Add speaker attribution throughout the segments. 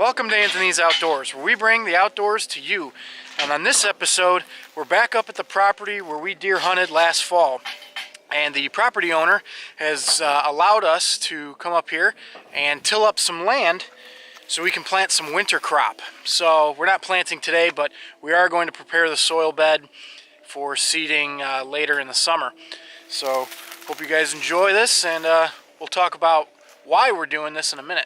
Speaker 1: Welcome to Anthony's Outdoors, where we bring the outdoors to you. And on this episode, we're back up at the property where we deer hunted last fall. And the property owner has allowed us to come up here and till up some land so we can plant some winter crop. So we're not planting today, but we are going to prepare the soil bed for seeding later in the summer. So hope you guys enjoy this, and we'll talk about why we're doing this in a minute.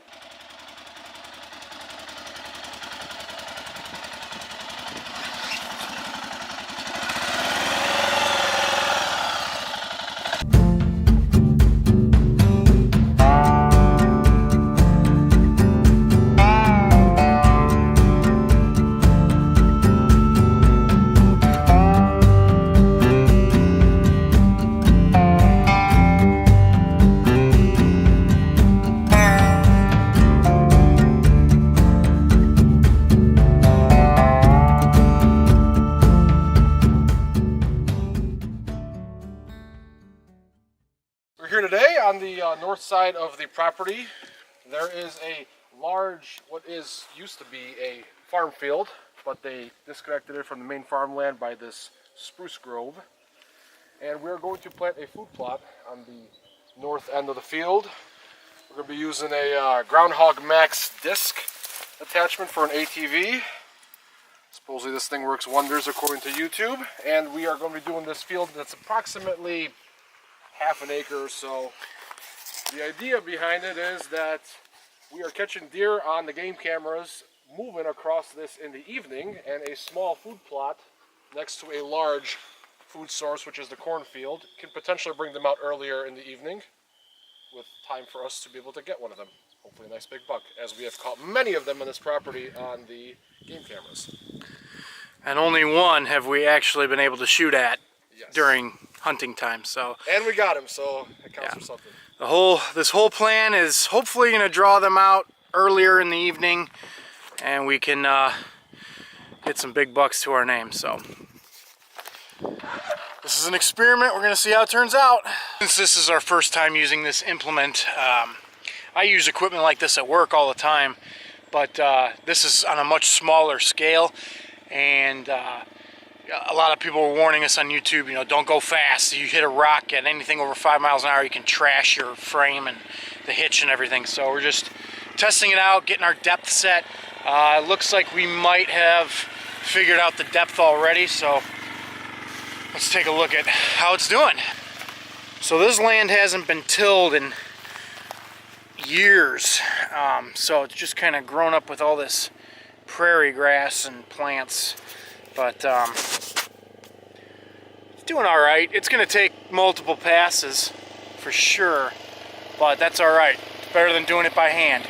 Speaker 2: We're here today on the north side of the property. There is a large, what used to be a farm field, but they disconnected it from the main farmland by this spruce grove. And we're going to plant a food plot on the north end of the field. We're going to be using a Groundhog Max disc attachment for an ATV. Supposedly this thing works wonders according to YouTube. And we are going to be doing this field that's approximately half an acre or so. The idea behind it is that we are catching deer on the game cameras moving across this in the evening, and a small food plot next to a large food source, which is the cornfield, can potentially bring them out earlier in the evening with time for us to be able to get one of them. Hopefully a nice big buck, as we have caught many of them on this property on the game cameras.
Speaker 1: And only one have we actually been able to shoot at during hunting time. So,
Speaker 2: and we got him, so it counts for something.
Speaker 1: This whole plan is hopefully going to draw them out earlier in the evening, and we can get some big bucks to our name. So this is an experiment. We're going to see how it turns out. Since this is our first time using this implement, I use equipment like this at work all the time, but this is on a much smaller scale, and a lot of people were warning us on YouTube, you know, don't go fast. You hit a rock at anything over 5 miles an hour, you can trash your frame and the hitch and everything. So we're just testing it out, getting our depth set. It looks like we might have figured out the depth already, so let's take a look at how it's doing. So this land hasn't been tilled in years, so it's just kind of grown up with all this prairie grass and plants. But it's doing all right. It's going to take multiple passes for sure, but that's all right. It's better than doing it by hand.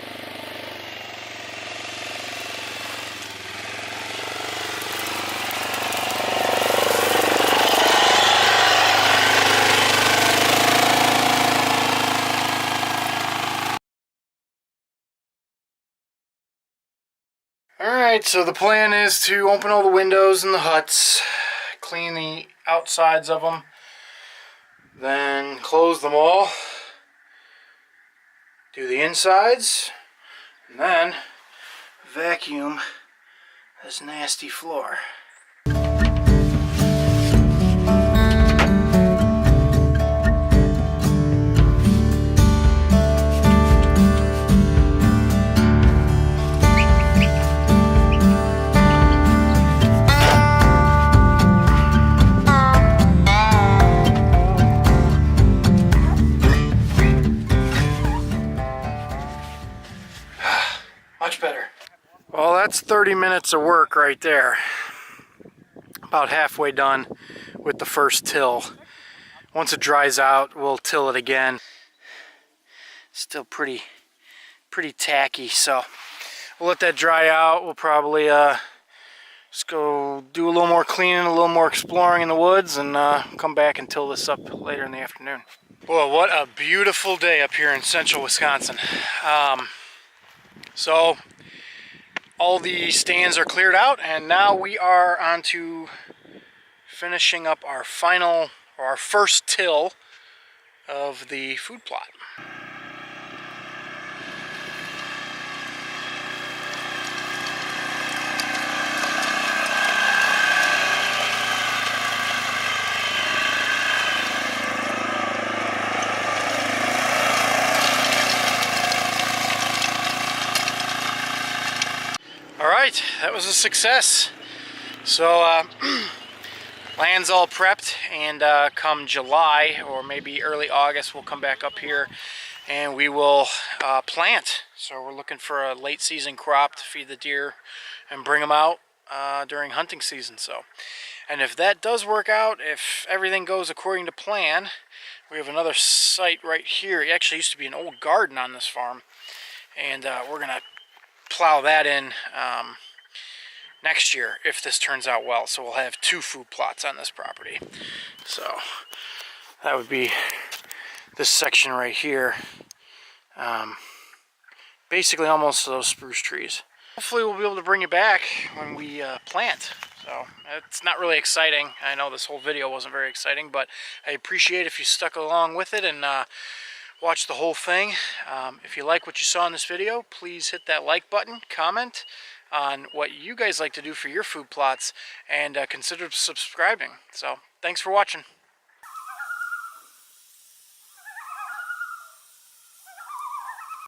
Speaker 1: Alright, so the plan is to open all the windows in the huts, clean the outsides of them, then close them all, do the insides, and then vacuum this nasty floor. Much better. Well, that's 30 minutes of work right there. About halfway done with the first till. Once it dries out, we'll till it again. Still pretty tacky, so we'll let that dry out. We'll probably just go do a little more cleaning, a little more exploring in the woods, and come back and till this up later in the afternoon. Well, what a beautiful day up here in central Wisconsin. So all the stands are cleared out, and now we are on to finishing up our first till of the food plot. right, that was a success. So land's all prepped, and come July or maybe early August we'll come back up here and we will plant. So we're looking for a late season crop to feed the deer and bring them out during hunting season. So, and if that does work out, if everything goes according to plan, we have another site right here. It actually used to be an old garden on this farm, and we're gonna plow that in next year if this turns out well. So we'll have 2 food plots on this property. So that would be this section right here, basically almost those spruce trees. Hopefully we'll be able to bring you back when we plant. So it's not really exciting. I know this whole video wasn't very exciting, but I appreciate if you stuck along with it and watched the whole thing. If you like what you saw in this video, please hit that like button, comment on what you guys like to do for your food plots, and consider subscribing. So thanks for watching.